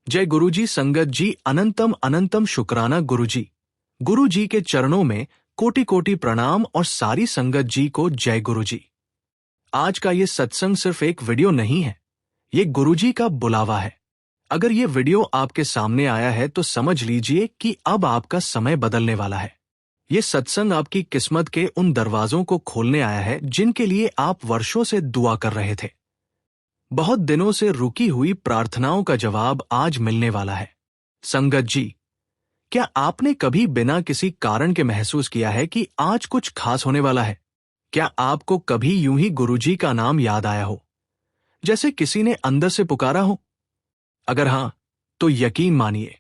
जय गुरुजी संगत जी, अनंतम अनंतम शुक्राना गुरुजी। गुरुजी के चरणों में कोटि कोटि प्रणाम और सारी संगत जी को जय गुरुजी। आज का ये सत्संग सिर्फ एक वीडियो नहीं है, ये गुरुजी का बुलावा है। अगर ये वीडियो आपके सामने आया है तो समझ लीजिए कि अब आपका समय बदलने वाला है। ये सत्संग आपकी किस्मत के उन दरवाजों को खोलने आया है जिनके लिए आप वर्षों से दुआ कर रहे थे। बहुत दिनों से रुकी हुई प्रार्थनाओं का जवाब आज मिलने वाला है। संगत जी, क्या आपने कभी बिना किसी कारण के महसूस किया है कि आज कुछ खास होने वाला है? क्या आपको कभी यूं ही गुरुजी का नाम याद आया हो, जैसे किसी ने अंदर से पुकारा हो? अगर हां, तो यकीन मानिए,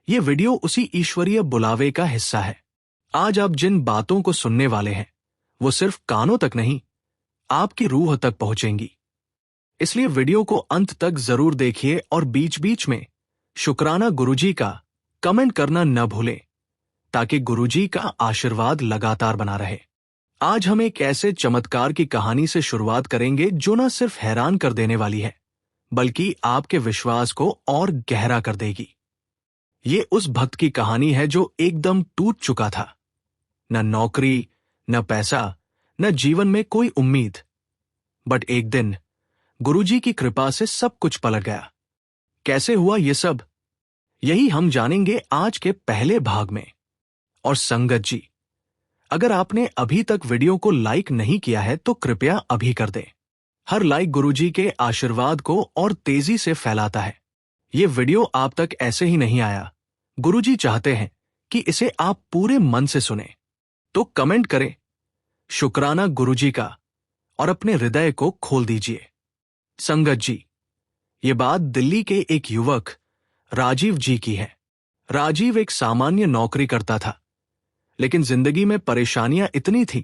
ये वीडियो उसी ईश्वरीय बुलावे का हिस्सा है। आज आप जिन बातों को सुनने वाले हैं, वो सिर्फ कानों तक नहीं, आपकी रूह तक पहुंचेंगी। इसलिए वीडियो को अंत तक जरूर देखिए और बीच बीच में शुक्राना गुरुजी का कमेंट करना न भूलें, ताकि गुरुजी का आशीर्वाद लगातार बना रहे। आज हम एक ऐसे चमत्कार की कहानी से शुरुआत करेंगे जो न सिर्फ हैरान कर देने वाली है, बल्कि आपके विश्वास को और गहरा कर देगी। ये उस भक्त की कहानी है जो एकदम टूट चुका था। न नौकरी, न पैसा, न जीवन में कोई उम्मीद। बट एक दिन गुरुजी की कृपा से सब कुछ पलट गया। कैसे हुआ ये सब, यही हम जानेंगे आज के पहले भाग में। और संगत जी, अगर आपने अभी तक वीडियो को लाइक नहीं किया है तो कृपया अभी कर दें। हर लाइक गुरुजी के आशीर्वाद को और तेजी से फैलाता है। ये वीडियो आप तक ऐसे ही नहीं आया, गुरुजी चाहते हैं कि इसे आप पूरे मन से सुने। तो कमेंट करें शुक्राना गुरुजी का और अपने हृदय को खोल दीजिए। संगत जी, ये बात दिल्ली के एक युवक राजीव जी की है। राजीव एक सामान्य नौकरी करता था, लेकिन जिंदगी में परेशानियां इतनी थी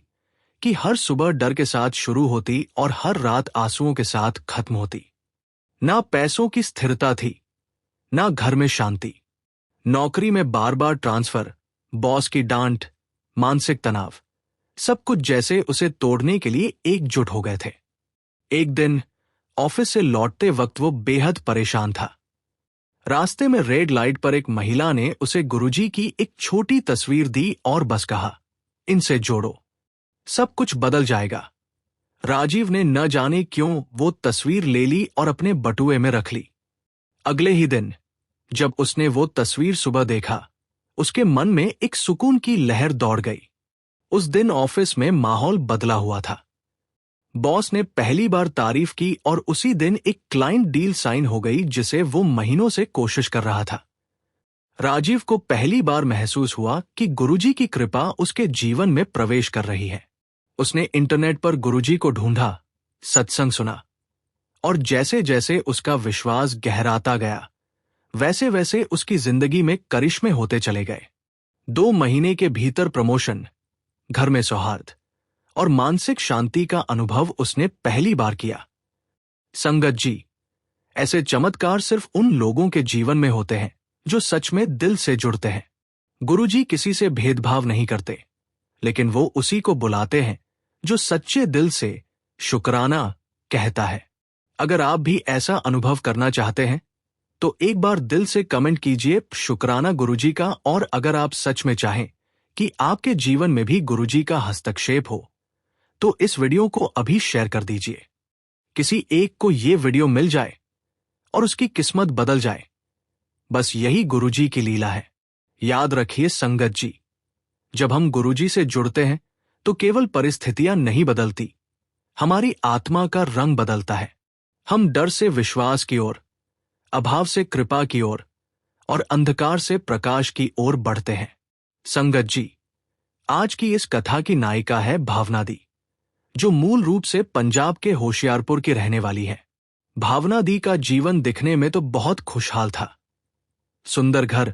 कि हर सुबह डर के साथ शुरू होती और हर रात आंसुओं के साथ खत्म होती। ना पैसों की स्थिरता थी, ना घर में शांति। नौकरी में बार बार ट्रांसफर, बॉस की डांट, मानसिक तनाव, सब कुछ जैसे उसे तोड़ने के लिए एकजुट हो गए थे। एक दिन ऑफिस से लौटते वक्त वो बेहद परेशान था। रास्ते में रेड लाइट पर एक महिला ने उसे गुरुजी की एक छोटी तस्वीर दी और बस कहा, इनसे जोड़ो, सब कुछ बदल जाएगा। राजीव ने न जाने क्यों वो तस्वीर ले ली और अपने बटुए में रख ली। अगले ही दिन जब उसने वो तस्वीर सुबह देखा, उसके मन में एक सुकून की लहर दौड़ गई। उस दिन ऑफिस में माहौल बदला हुआ था। बॉस ने पहली बार तारीफ की और उसी दिन एक क्लाइंट डील साइन हो गई जिसे वो महीनों से कोशिश कर रहा था। राजीव को पहली बार महसूस हुआ कि गुरुजी की कृपा उसके जीवन में प्रवेश कर रही है। उसने इंटरनेट पर गुरुजी को ढूंढा, सत्संग सुना, और जैसे जैसे उसका विश्वास गहराता गया, वैसे वैसे उसकी जिंदगी में करिश्मे होते चले गए। 2 महीने के भीतर प्रमोशन, घर में सौहार्द और मानसिक शांति का अनुभव उसने पहली बार किया। संगत जी, ऐसे चमत्कार सिर्फ उन लोगों के जीवन में होते हैं जो सच में दिल से जुड़ते हैं। गुरुजी किसी से भेदभाव नहीं करते, लेकिन वो उसी को बुलाते हैं जो सच्चे दिल से शुक्राना कहता है। अगर आप भी ऐसा अनुभव करना चाहते हैं तो एक बार दिल से कमेंट कीजिए शुक्राना गुरुजी का। और अगर आप सच में चाहें कि आपके जीवन में भी गुरुजी का हस्तक्षेप हो, तो इस वीडियो को अभी शेयर कर दीजिए। किसी एक को ये वीडियो मिल जाए और उसकी किस्मत बदल जाए। बस यही गुरुजी की लीला है। याद रखिए संगत जी, जब हम गुरुजी से जुड़ते हैं तो केवल परिस्थितियां नहीं बदलती, हमारी आत्मा का रंग बदलता है। हम डर से विश्वास की ओर, अभाव से कृपा की ओर और अंधकार से प्रकाश की ओर बढ़ते हैं। संगत जी, आज की इस कथा की नायिका है भावना दी, जो मूल रूप से पंजाब के होशियारपुर की रहने वाली है। भावना दी का जीवन दिखने में तो बहुत खुशहाल था। सुंदर घर,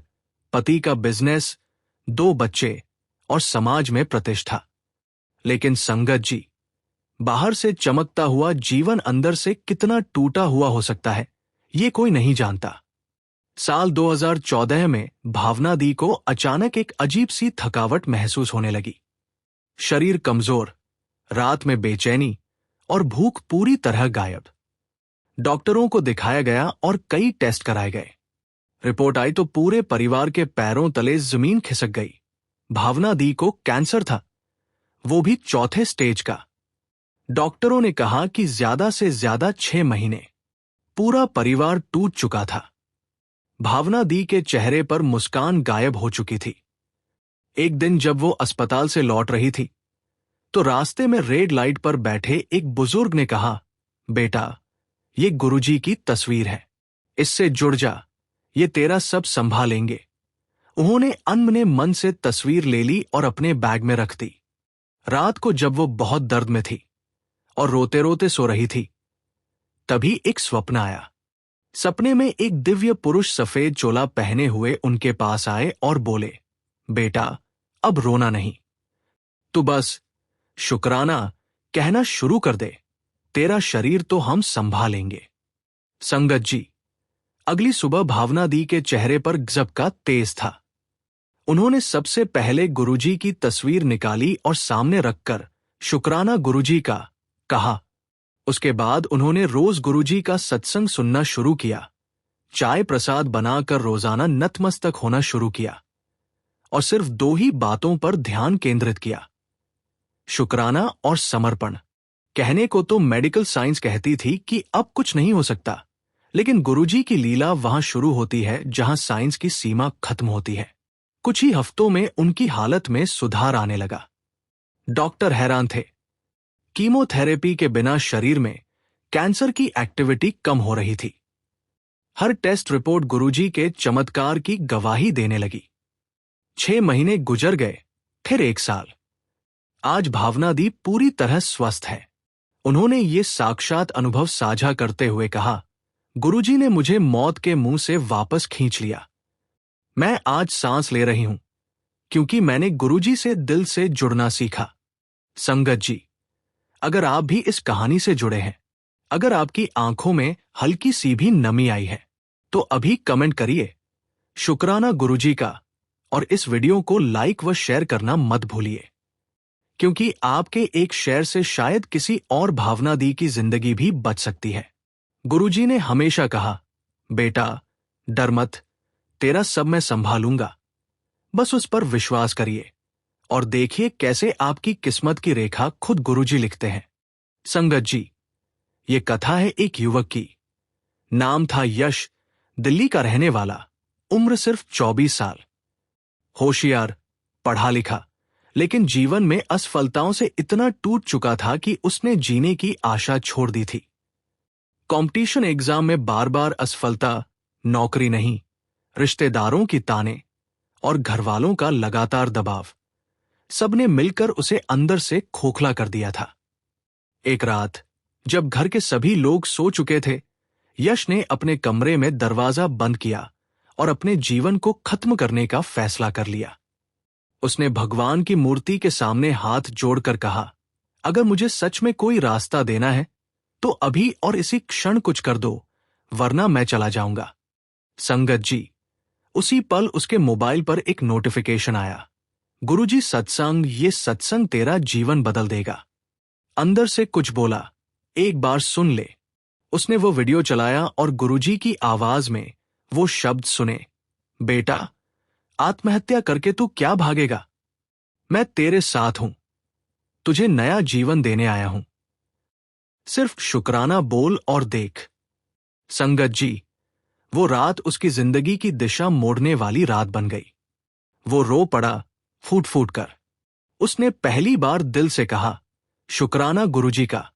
पति का बिजनेस, 2 बच्चे और समाज में प्रतिष्ठा। लेकिन संगत जी, बाहर से चमकता हुआ जीवन अंदर से कितना टूटा हुआ हो सकता है, ये कोई नहीं जानता। साल 2014 में भावना दी को अचानक एक अजीब सी थकावट महसूस होने लगी। शरीर कमजोर, रात में बेचैनी और भूख पूरी तरह गायब। डॉक्टरों को दिखाया गया और कई टेस्ट कराए गए, रिपोर्ट आई तो पूरे परिवार के पैरों तले जमीन खिसक गई। भावना दी को कैंसर था, वो भी चौथे स्टेज का। डॉक्टरों ने कहा कि ज्यादा से ज्यादा 6 महीने। पूरा परिवार टूट चुका था। भावना दी के चेहरे पर मुस्कान गायब हो चुकी थी। एक दिन जब वो अस्पताल से लौट रही थी तो रास्ते में रेड लाइट पर बैठे एक बुजुर्ग ने कहा, बेटा, ये गुरुजी की तस्वीर है, इससे जुड़ जा, ये तेरा सब संभालेंगे। उन्होंने अनमने मन से तस्वीर ले ली और अपने बैग में रख दी। रात को जब वो बहुत दर्द में थी और रोते रोते सो रही थी, तभी एक स्वप्न आया। सपने में एक दिव्य पुरुष सफेद चोला पहने हुए उनके पास आए और बोले, बेटा, अब रोना नहीं, तू बस शुक्राना कहना शुरू कर दे, तेरा शरीर तो हम संभालेंगे। संगत जी, अगली सुबह भावना दी के चेहरे पर झपका तेज था। उन्होंने सबसे पहले गुरुजी की तस्वीर निकाली और सामने रखकर शुक्राना गुरुजी का कहा। उसके बाद उन्होंने रोज गुरुजी का सत्संग सुनना शुरू किया, चाय प्रसाद बनाकर रोजाना नतमस्तक होना शुरू किया और सिर्फ 2 ही बातों पर ध्यान केंद्रित किया, शुक्राना और समर्पण। कहने को तो मेडिकल साइंस कहती थी कि अब कुछ नहीं हो सकता, लेकिन गुरुजी की लीला वहां शुरू होती है जहां साइंस की सीमा खत्म होती है। कुछ ही हफ्तों में उनकी हालत में सुधार आने लगा। डॉक्टर हैरान थे। कीमोथेरेपी के बिना शरीर में कैंसर की एक्टिविटी कम हो रही थी। हर टेस्ट रिपोर्ट गुरुजी के चमत्कार की गवाही देने लगी। 6 महीने गुजर गए, फिर 1 साल। आज भावना दी पूरी तरह स्वस्थ है। उन्होंने ये साक्षात अनुभव साझा करते हुए कहा, गुरुजी ने मुझे मौत के मुंह से वापस खींच लिया। मैं आज सांस ले रही हूं क्योंकि मैंने गुरुजी से दिल से जुड़ना सीखा। संगत जी, अगर आप भी इस कहानी से जुड़े हैं, अगर आपकी आंखों में हल्की सी भी नमी आई है, तो अभी कमेंट करिए शुक्राना गुरुजी का, और इस वीडियो को लाइक व शेयर करना मत भूलिए, क्योंकि आपके एक शेयर से शायद किसी और भावना दी की जिंदगी भी बच सकती है। गुरुजी ने हमेशा कहा, बेटा, डर मत, तेरा सब मैं संभालूंगा, बस उस पर विश्वास करिए और देखिए कैसे आपकी किस्मत की रेखा खुद गुरुजी लिखते हैं। संगत जी, ये कथा है एक युवक की। नाम था यश, दिल्ली का रहने वाला, उम्र सिर्फ 24 साल। होशियार, पढ़ा लिखा, लेकिन जीवन में असफलताओं से इतना टूट चुका था कि उसने जीने की आशा छोड़ दी थी। कंपटीशन एग्जाम में बार बार असफलता, नौकरी नहीं, रिश्तेदारों की ताने और घरवालों का लगातार दबाव, सबने मिलकर उसे अंदर से खोखला कर दिया था। एक रात जब घर के सभी लोग सो चुके थे, यश ने अपने कमरे में दरवाजा बंद किया और अपने जीवन को खत्म करने का फैसला कर लिया। उसने भगवान की मूर्ति के सामने हाथ जोड़कर कहा, अगर मुझे सच में कोई रास्ता देना है तो अभी और इसी क्षण कुछ कर दो, वरना मैं चला जाऊंगा। संगत जी, उसी पल उसके मोबाइल पर एक नोटिफिकेशन आया, गुरुजी सत्संग, ये सत्संग तेरा जीवन बदल देगा। अंदर से कुछ बोला, एक बार सुन ले। उसने वो वीडियो चलाया और गुरुजी की आवाज में वो शब्द सुने, बेटा, आत्महत्या करके तू क्या भागेगा? मैं तेरे साथ हूं, तुझे नया जीवन देने आया हूं, सिर्फ शुक्राना बोल और देख। संगत जी, वो रात उसकी जिंदगी की दिशा मोड़ने वाली रात बन गई। वो रो पड़ा, फूट फूट कर। उसने पहली बार दिल से कहा, शुक्राना गुरुजी का।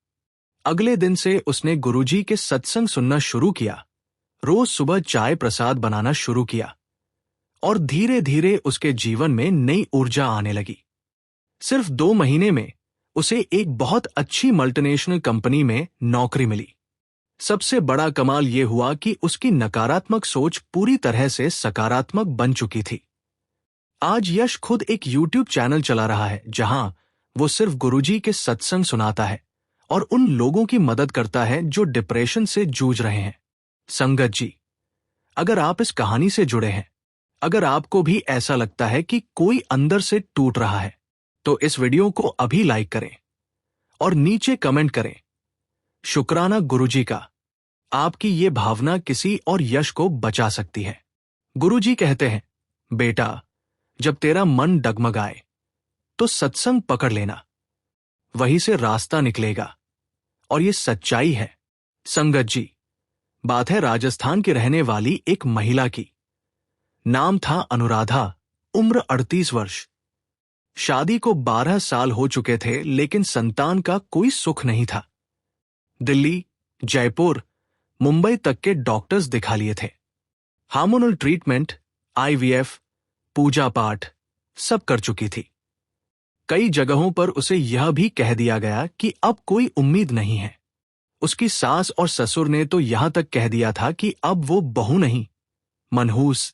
अगले दिन से उसने गुरुजी के सत्संग सुनना शुरू किया, रोज सुबह चाय प्रसाद बनाना शुरू किया और धीरे धीरे उसके जीवन में नई ऊर्जा आने लगी। सिर्फ 2 महीने में उसे एक बहुत अच्छी मल्टीनेशनल कंपनी में नौकरी मिली। सबसे बड़ा कमाल यह हुआ कि उसकी नकारात्मक सोच पूरी तरह से सकारात्मक बन चुकी थी। आज यश खुद एक YouTube चैनल चला रहा है जहां वो सिर्फ गुरुजी के सत्संग सुनाता है और उन लोगों की मदद करता है जो डिप्रेशन से जूझ रहे हैं। संगत जी, अगर आप इस कहानी से जुड़े हैं, अगर आपको भी ऐसा लगता है कि कोई अंदर से टूट रहा है, तो इस वीडियो को अभी लाइक करें और नीचे कमेंट करें, शुक्राना गुरुजी का। आपकी ये भावना किसी और यश को बचा सकती है। गुरुजी कहते हैं, बेटा, जब तेरा मन डगमगाए तो सत्संग पकड़ लेना, वहीं से रास्ता निकलेगा। और ये सच्चाई है। संगत जी, बात है राजस्थान की रहने वाली एक महिला की। नाम था अनुराधा, उम्र 38 वर्ष। शादी को 12 साल हो चुके थे, लेकिन संतान का कोई सुख नहीं था। दिल्ली, जयपुर, मुंबई तक के डॉक्टर्स दिखा लिए थे। हार्मोनल ट्रीटमेंट, आईवीएफ, पूजा पाठ सब कर चुकी थी। कई जगहों पर उसे यह भी कह दिया गया कि अब कोई उम्मीद नहीं है। उसकी सास और ससुर ने तो यहां तक कह दिया था कि अब वो बहू नहीं, मनहूस।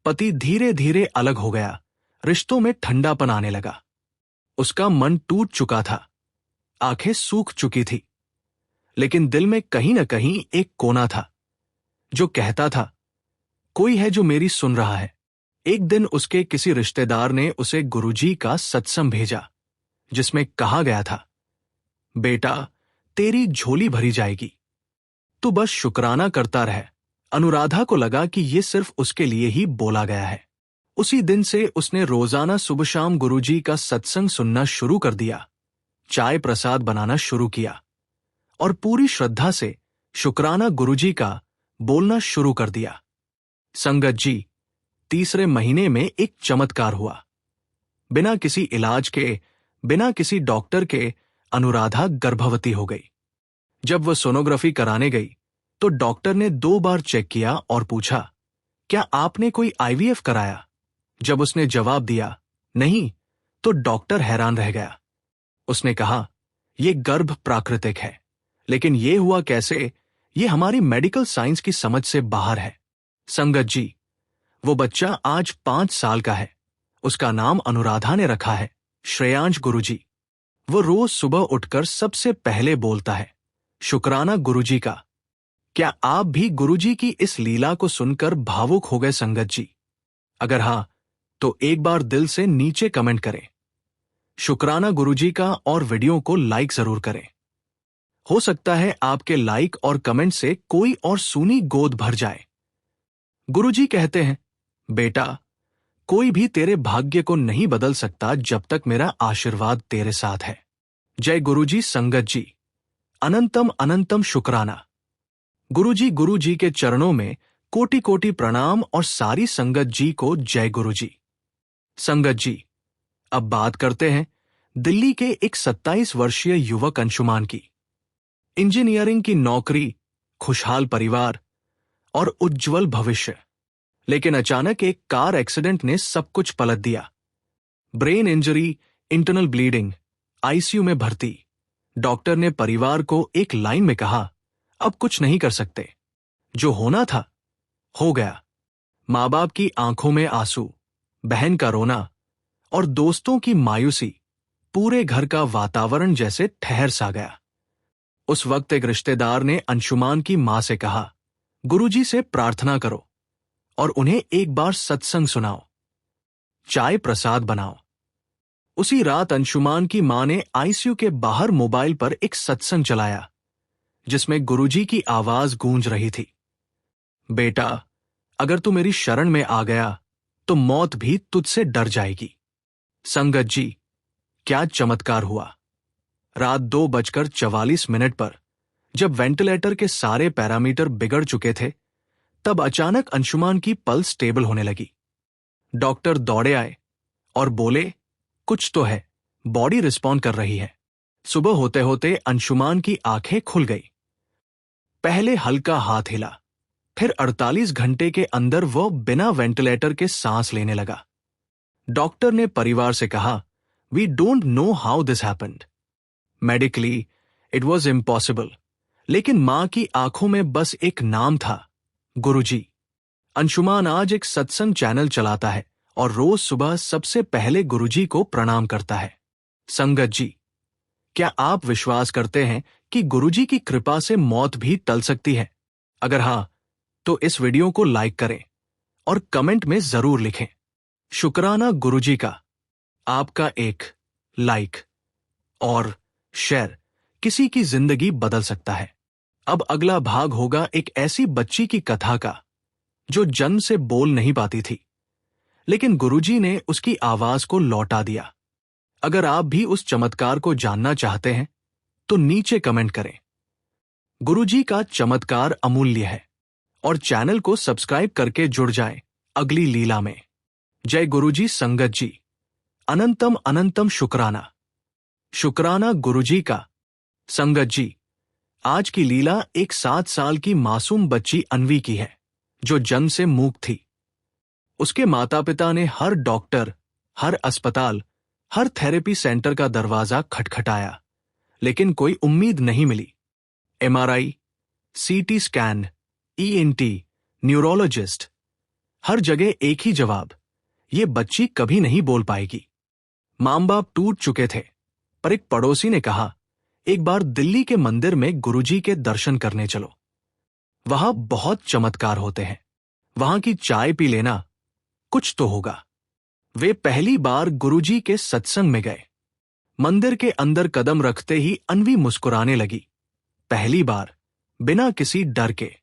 पति धीरे धीरे अलग हो गया, रिश्तों में ठंडापन आने लगा। उसका मन टूट चुका था, आंखें सूख चुकी थी, लेकिन दिल में कहीं न कहीं एक कोना था जो कहता था, कोई है जो मेरी सुन रहा है। एक दिन उसके किसी रिश्तेदार ने उसे गुरुजी का सत्संग भेजा, जिसमें कहा गया था, बेटा, तेरी झोली भरी जाएगी, तू बस शुक्राना करता रह। अनुराधा को लगा कि ये सिर्फ उसके लिए ही बोला गया है। उसी दिन से उसने रोजाना सुबह शाम गुरुजी का सत्संग सुनना शुरू कर दिया, चाय प्रसाद बनाना शुरू किया और पूरी श्रद्धा से शुक्राना गुरुजी का बोलना शुरू कर दिया। संगत जी, तीसरे महीने में एक चमत्कार हुआ। बिना किसी इलाज के, बिना किसी डॉक्टर के, अनुराधा गर्भवती हो गई। जब वह सोनोग्राफी कराने गई तो डॉक्टर ने 2 बार चेक किया और पूछा, क्या आपने कोई आईवीएफ कराया? जब उसने जवाब दिया, नहीं, तो डॉक्टर हैरान रह गया। उसने कहा, यह गर्भ प्राकृतिक है, लेकिन यह हुआ कैसे, यह हमारी मेडिकल साइंस की समझ से बाहर है। संगत जी, वो बच्चा आज 5 साल का है। उसका नाम अनुराधा ने रखा है, श्रेयांश गुरुजी। वो रोज सुबह उठकर सबसे पहले बोलता है, शुक्राना गुरुजी का। क्या आप भी गुरुजी की इस लीला को सुनकर भावुक हो गए संगत जी? अगर हां, तो एक बार दिल से नीचे कमेंट करें, शुक्राना गुरुजी का, और वीडियो को लाइक जरूर करें। हो सकता है आपके लाइक और कमेंट से कोई और सूनी गोद भर जाए। गुरुजी कहते हैं, बेटा, कोई भी तेरे भाग्य को नहीं बदल सकता जब तक मेरा आशीर्वाद तेरे साथ है। जय गुरुजी। संगत जी, अनंतम अनंतम शुक्राना। गुरुजी के चरणों में कोटि कोटि प्रणाम और सारी संगत जी को जय गुरुजी। संगत जी, अब बात करते हैं दिल्ली के एक 27 वर्षीय युवक अंशुमान की। इंजीनियरिंग की नौकरी, खुशहाल परिवार और उज्जवल भविष्य। लेकिन अचानक एक कार एक्सीडेंट ने सब कुछ पलट दिया। Brain injury, internal bleeding, ICU में भर्ती। डॉक्टर ने परिवार को एक लाइन में कहा, अब कुछ नहीं कर सकते। जो होना था हो गया। माँ बाप की आंखों में आंसू, बहन का रोना और दोस्तों की मायूसी, पूरे घर का वातावरण जैसे ठहर सा गया। उस वक्त एक रिश्तेदार ने अंशुमान की मां से कहा, गुरुजी से प्रार्थना करो और उन्हें एक बार सत्संग सुनाओ, चाय प्रसाद बनाओ। उसी रात अंशुमान की मां ने आईसीयू के बाहर मोबाइल पर एक सत्संग चलाया, जिसमें गुरुजी की आवाज गूंज रही थी, बेटा, अगर तू मेरी शरण में आ गया तो मौत भी तुझसे डर जाएगी। संगत जी, क्या चमत्कार हुआ। रात 2:44 पर जब वेंटिलेटर के सारे पैरामीटर बिगड़ चुके थे, तब अचानक अंशुमान की पल्स स्टेबल होने लगी। डॉक्टर दौड़े आए और बोले, कुछ तो है, बॉडी रिस्पॉन्ड कर रही है। सुबह होते होते अंशुमान की आंखें खुल गई। पहले हल्का हाथ हिला, फिर 48 घंटे के अंदर वो बिना वेंटिलेटर के सांस लेने लगा। डॉक्टर ने परिवार से कहा, we don't know how this happened. Medically it was impossible, लेकिन मां की आंखों में बस एक नाम था, गुरुजी। अंशुमान आज एक सत्संग चैनल चलाता है और रोज सुबह सबसे पहले गुरुजी को प्रणाम करता है। संगत जी, क्या आप विश्वास करते हैं कि गुरुजी की कृपा से मौत भी टल सकती है? अगर हां, तो इस वीडियो को लाइक करें और कमेंट में जरूर लिखें, शुक्राना गुरुजी का। आपका एक लाइक और शेयर किसी की जिंदगी बदल सकता है। अब अगला भाग होगा एक ऐसी बच्ची की कथा का जो जन्म से बोल नहीं पाती थी, लेकिन गुरुजी ने उसकी आवाज को लौटा दिया। अगर आप भी उस चमत्कार को जानना चाहते हैं तो नीचे कमेंट करें। गुरुजी का चमत्कार अमूल्य है और चैनल को सब्सक्राइब करके जुड़ जाएं अगली लीला में। जय गुरुजी संगत जी। अनंतम अनंतम शुक्राना। शुक्राना गुरुजी का। संगत जी, आज की लीला एक 7 साल की मासूम बच्ची अन्वी की है, जो जन्म से मूक थी। उसके माता पिता ने हर डॉक्टर, हर अस्पताल, हर थेरेपी सेंटर का दरवाजा खटखटाया, लेकिन कोई उम्मीद नहीं मिली। MRI, CT scan, ENT, neurologist, हर जगह एक ही जवाब, ये बच्ची कभी नहीं बोल पाएगी। मां बाप टूट चुके थे, पर एक पड़ोसी ने कहा, एक बार दिल्ली के मंदिर में गुरुजी के दर्शन करने चलो, वहां बहुत चमत्कार होते हैं, वहां की चाय पी लेना, कुछ तो होगा। वे पहली बार गुरुजी के सत्संग में गए। मंदिर के अंदर कदम रखते ही अन्वी मुस्कुराने लगी, पहली बार, बिना किसी डर के।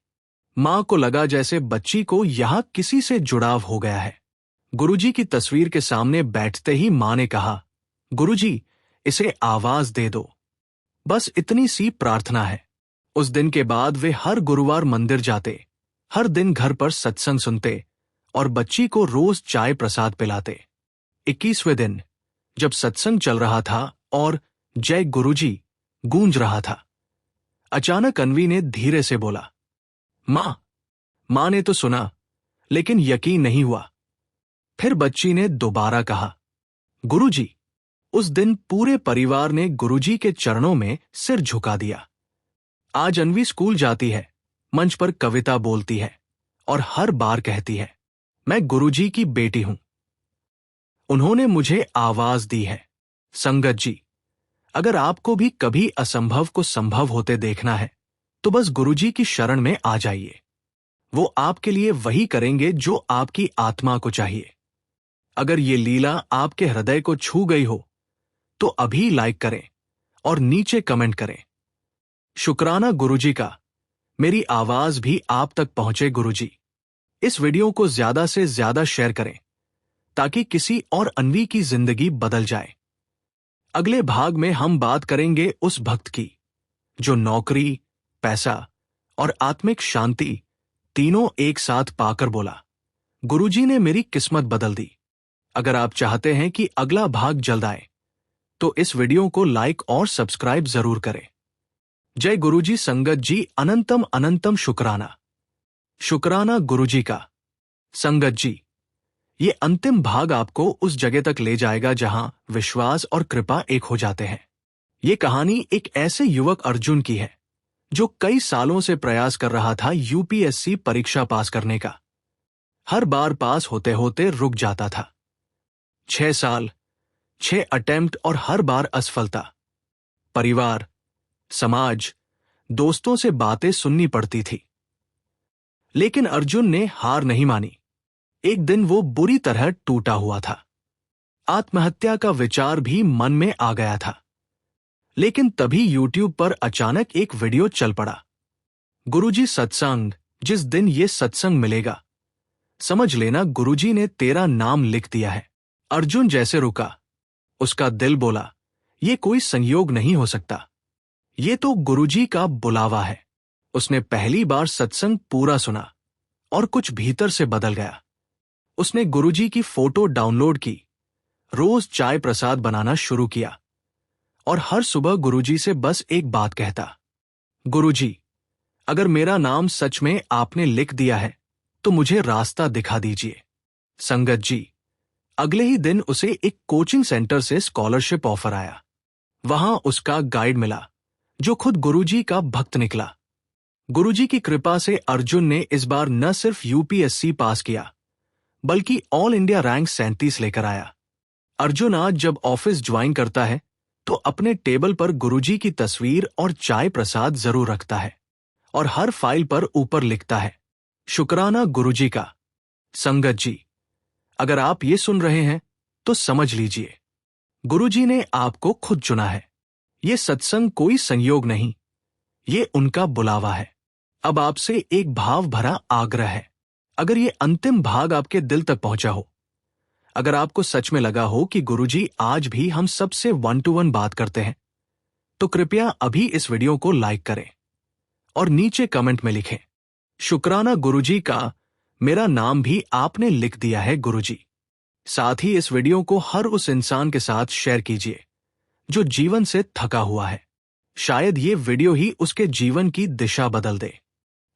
मां को लगा जैसे बच्ची को यहां किसी से जुड़ाव हो गया है। गुरुजी की तस्वीर के सामने बैठते ही मां ने कहा, गुरुजी, इसे आवाज दे दो, बस इतनी सी प्रार्थना है। उस दिन के बाद वे हर गुरुवार मंदिर जाते, हर दिन घर पर सत्संग सुनते और बच्ची को रोज चाय प्रसाद पिलाते। 21वें दिन, जब सत्संग चल रहा था और जय गुरुजी गूंज रहा था, अचानक अन्वी ने धीरे से बोला, मां। मां ने तो सुना, लेकिन यकीन नहीं हुआ। फिर बच्ची ने दोबारा कहा, गुरुजी। उस दिन पूरे परिवार ने गुरुजी के चरणों में सिर झुका दिया। आज अन्वी स्कूल जाती है, मंच पर कविता बोलती है और हर बार कहती है, मैं गुरुजी की बेटी हूं। उन्होंने मुझे आवाज दी है। संगत जी, अगर आपको भी कभी असंभव को संभव होते देखना है तो बस गुरुजी की शरण में आ जाइए। वो आपके लिए वही करेंगे जो आपकी आत्मा को चाहिए। अगर ये लीला आपके हृदय को छू गई हो तो अभी लाइक करें और नीचे कमेंट करें। शुक्राना गुरुजी का। मेरी आवाज भी आप तक पहुंचे गुरुजी। इस वीडियो को ज्यादा से ज्यादा शेयर करें ताकि किसी और अन्वी की जिंदगी बदल जाए। अगले भाग में हम बात करेंगे उस भक्त की जो नौकरी, पैसा और आत्मिक शांति तीनों एक साथ पाकर बोला, गुरुजी ने मेरी किस्मत बदल दी। अगर आप चाहते हैं कि अगला भाग जल्द आए तो इस वीडियो को लाइक और सब्सक्राइब जरूर करें। जय गुरुजी संगत जी। अनंतम अनंतम शुक्राना। शुक्राना गुरुजी का। संगत जी, ये अंतिम भाग आपको उस जगह तक ले जाएगा जहां विश्वास और कृपा एक हो जाते हैं। ये कहानी एक ऐसे युवक अर्जुन की है जो कई सालों से प्रयास कर रहा था यूपीएससी परीक्षा पास करने का। हर बार पास होते होते रुक जाता था। 6 साल, 6 अटेम्प्ट और हर बार असफलता। परिवार, समाज, दोस्तों से बातें सुननी पड़ती थी। लेकिन अर्जुन ने हार नहीं मानी। एक दिन वो बुरी तरह टूटा हुआ था। आत्महत्या का विचार भी मन में आ गया था। लेकिन तभी यूट्यूब पर अचानक एक वीडियो चल पड़ा। गुरुजी सत्संग, जिस दिन ये सत्संग मिलेगा, समझ लेना गुरुजी ने तेरा नाम लिख दिया है। अर्जुन जैसे रुका, उसका दिल बोला, ये कोई संयोग नहीं हो सकता, ये तो गुरुजी का बुलावा है। उसने पहली बार सत्संग पूरा सुना और कुछ भीतर से बदल गया। उसने गुरुजी की फोटो डाउनलोड की, रोज चाय प्रसाद बनाना शुरू किया और हर सुबह गुरुजी से बस एक बात कहता, गुरुजी, अगर मेरा नाम सच में आपने लिख दिया है तो मुझे रास्ता दिखा दीजिए। संगत जी, अगले ही दिन उसे एक कोचिंग सेंटर से स्कॉलरशिप ऑफर आया। वहां उसका गाइड मिला जो खुद गुरुजी का भक्त निकला। गुरुजी की कृपा से अर्जुन ने इस बार न सिर्फ यूपीएससी पास किया बल्कि ऑल इंडिया रैंक 37 लेकर आया। अर्जुन आज जब ऑफिस ज्वाइन करता है तो अपने टेबल पर गुरुजी की तस्वीर और चाय प्रसाद जरूर रखता है और हर फाइल पर ऊपर लिखता है, शुक्राना गुरुजी का। संगत जी, अगर आप ये सुन रहे हैं तो समझ लीजिए, गुरुजी ने आपको खुद चुना है। ये सत्संग कोई संयोग नहीं, ये उनका बुलावा है। अब आपसे एक भाव भरा आग्रह है। अगर ये अंतिम भाग आपके दिल तक पहुंचा हो, अगर आपको सच में लगा हो कि गुरुजी आज भी हम सबसे 1-to-1 बात करते हैं, तो कृपया अभी इस वीडियो को लाइक करें और नीचे कमेंट में लिखें, शुक्राना गुरुजी का, मेरा नाम भी आपने लिख दिया है गुरुजी। साथ ही इस वीडियो को हर उस इंसान के साथ शेयर कीजिए जो जीवन से थका हुआ है। शायद ये वीडियो ही उसके जीवन की दिशा बदल दे।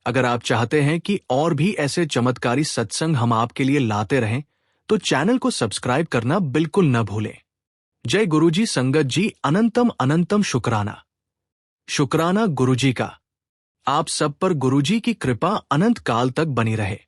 अगर आप चाहते हैं कि और भी ऐसे चमत्कारी सत्संग हम आपके लिए लाते रहें, तो चैनल को सब्सक्राइब करना बिल्कुल न भूलें। जय गुरुजी संगत जी, अनंतम अनंतम शुक्राना। शुक्राना गुरुजी का। आप सब पर गुरुजी की कृपा अनंत काल तक बनी रहे।